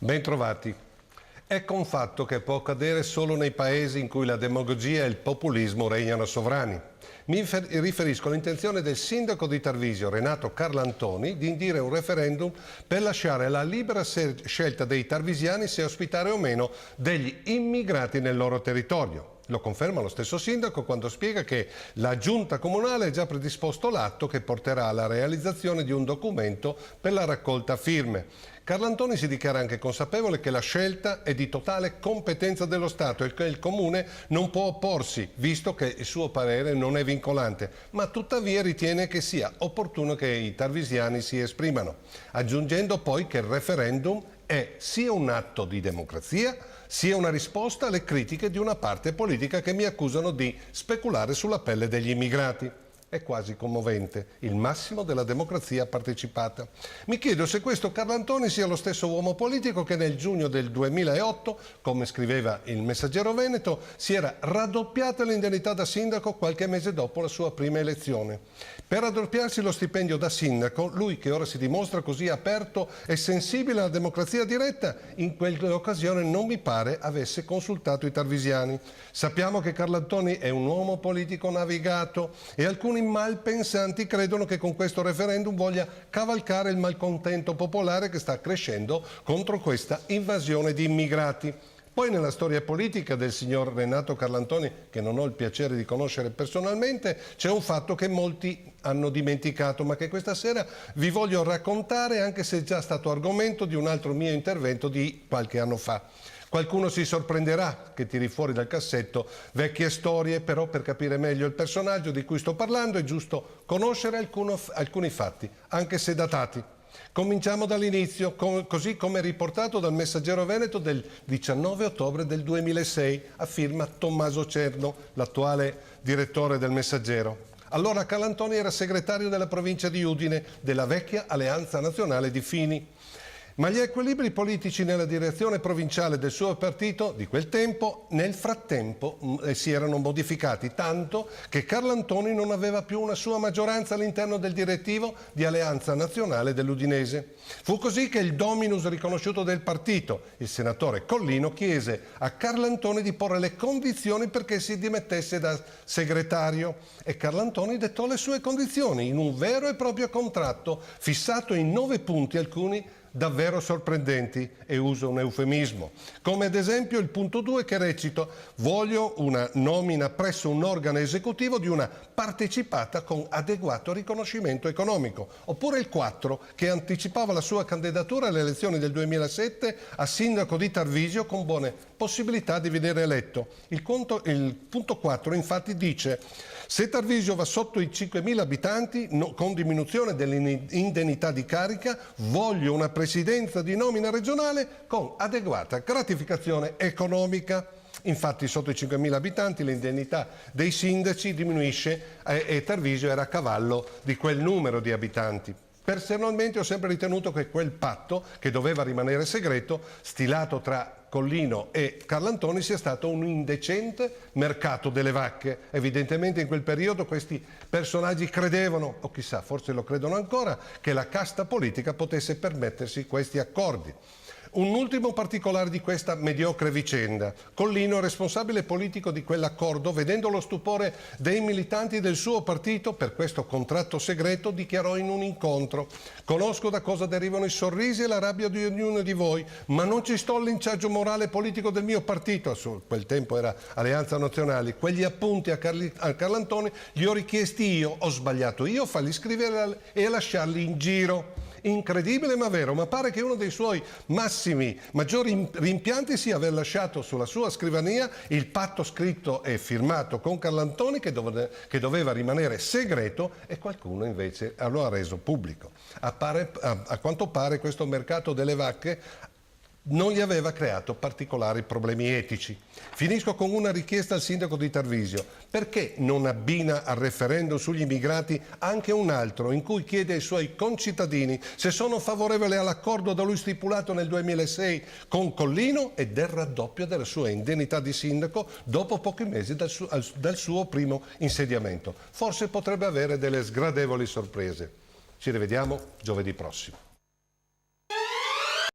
Bentrovati. Ecco un fatto che può accadere solo nei paesi in cui la demagogia e il populismo regnano sovrani. Mi riferisco all'intenzione del sindaco di Tarvisio, Renato Carlantoni, di indire un referendum per lasciare alla libera scelta dei tarvisiani se ospitare o meno degli immigrati nel loro territorio. Lo conferma lo stesso sindaco quando spiega che la giunta comunale ha già predisposto l'atto che porterà alla realizzazione di un documento per la raccolta firme. Carlantoni si dichiara anche consapevole che la scelta è di totale competenza dello Stato e che il Comune non può opporsi, visto che il suo parere non è vincolante, ma tuttavia ritiene che sia opportuno che i tarvisiani si esprimano, aggiungendo poi che il referendum è sia un atto di democrazia, sia una risposta alle critiche di una parte politica che mi accusano di speculare sulla pelle degli immigrati. È quasi commovente, il massimo della democrazia partecipata. Mi chiedo se questo Carlantoni sia lo stesso uomo politico che nel giugno del 2008, come scriveva il Messaggero Veneto, si era raddoppiata l'indennità da sindaco qualche mese dopo la sua prima elezione. Per raddoppiarsi lo stipendio da sindaco, lui che ora si dimostra così aperto e sensibile alla democrazia diretta, in quell'occasione non mi pare avesse consultato i tarvisiani. Sappiamo che Carlantoni è un uomo politico navigato e alcuni malpensanti credono che con questo referendum voglia cavalcare il malcontento popolare che sta crescendo contro questa invasione di immigrati. Poi nella storia politica del signor Renato Carlantoni, che non ho il piacere di conoscere personalmente, c'è un fatto che molti hanno dimenticato, ma che questa sera vi voglio raccontare, anche se è già stato argomento di un altro mio intervento di qualche anno fa. Qualcuno si sorprenderà che tiri fuori dal cassetto vecchie storie, però per capire meglio il personaggio di cui sto parlando è giusto conoscere alcuni fatti, anche se datati. Cominciamo dall'inizio, così come riportato dal Messaggero Veneto del 19 ottobre del 2006, a firma Tommaso Cerno, l'attuale direttore del Messaggero. Allora Carlantoni era segretario della provincia di Udine, della vecchia Alleanza Nazionale di Fini. Ma gli equilibri politici nella direzione provinciale del suo partito di quel tempo, nel frattempo, si erano modificati, tanto che Carlantoni non aveva più una sua maggioranza all'interno del direttivo di Alleanza Nazionale dell'Udinese. Fu così che il dominus riconosciuto del partito, il senatore Collino, chiese a Carlantoni di porre le condizioni perché si dimettesse da segretario e Carlantoni dettò le sue condizioni in un vero e proprio contratto fissato in 9 punti, alcuni davvero sorprendenti, e uso un eufemismo, come ad esempio il punto 2 che recita: voglio una nomina presso un organo esecutivo di una partecipata con adeguato riconoscimento economico, oppure il 4 che anticipava la sua candidatura alle elezioni del 2007 a sindaco di Tarvisio con buone possibilità di venire eletto. Il punto 4 infatti dice: se Tarvisio va sotto i 5.000 abitanti con diminuzione dell'indennità di carica, voglio una presidenza di nomina regionale con adeguata gratificazione economica. Infatti sotto i 5.000 abitanti l'indennità dei sindaci diminuisce e Tarvisio era a cavallo di quel numero di abitanti. Personalmente ho sempre ritenuto che quel patto, che doveva rimanere segreto, stilato tra Collino e Carlantoni, sia stato un indecente mercato delle vacche. Evidentemente in quel periodo questi personaggi credevano, o chissà, forse lo credono ancora, che la casta politica potesse permettersi questi accordi. Un ultimo particolare di questa mediocre vicenda. Collino, responsabile politico di quell'accordo, vedendo lo stupore dei militanti del suo partito per questo contratto segreto, dichiarò in un incontro: conosco da cosa derivano i sorrisi e la rabbia di ognuno di voi, ma non ci sto al linciaggio morale e politico del mio partito. Su quel tempo era Alleanza Nazionale. Quegli appunti a Carlantoni li ho richiesti io, ho sbagliato io a farli scrivere e a lasciarli in giro. Incredibile ma vero, ma pare che uno dei suoi maggiori rimpianti sia aver lasciato sulla sua scrivania il patto scritto e firmato con Carlantoni che doveva rimanere segreto e qualcuno invece lo ha reso pubblico. A quanto pare questo mercato delle vacche non gli aveva creato particolari problemi etici. Finisco con una richiesta al sindaco di Tarvisio: perché non abbina al referendum sugli immigrati anche un altro in cui chiede ai suoi concittadini se sono favorevoli all'accordo da lui stipulato nel 2006 con Collino e del raddoppio della sua indennità di sindaco dopo pochi mesi dal suo primo insediamento? Forse potrebbe avere delle sgradevoli sorprese. Ci rivediamo giovedì prossimo.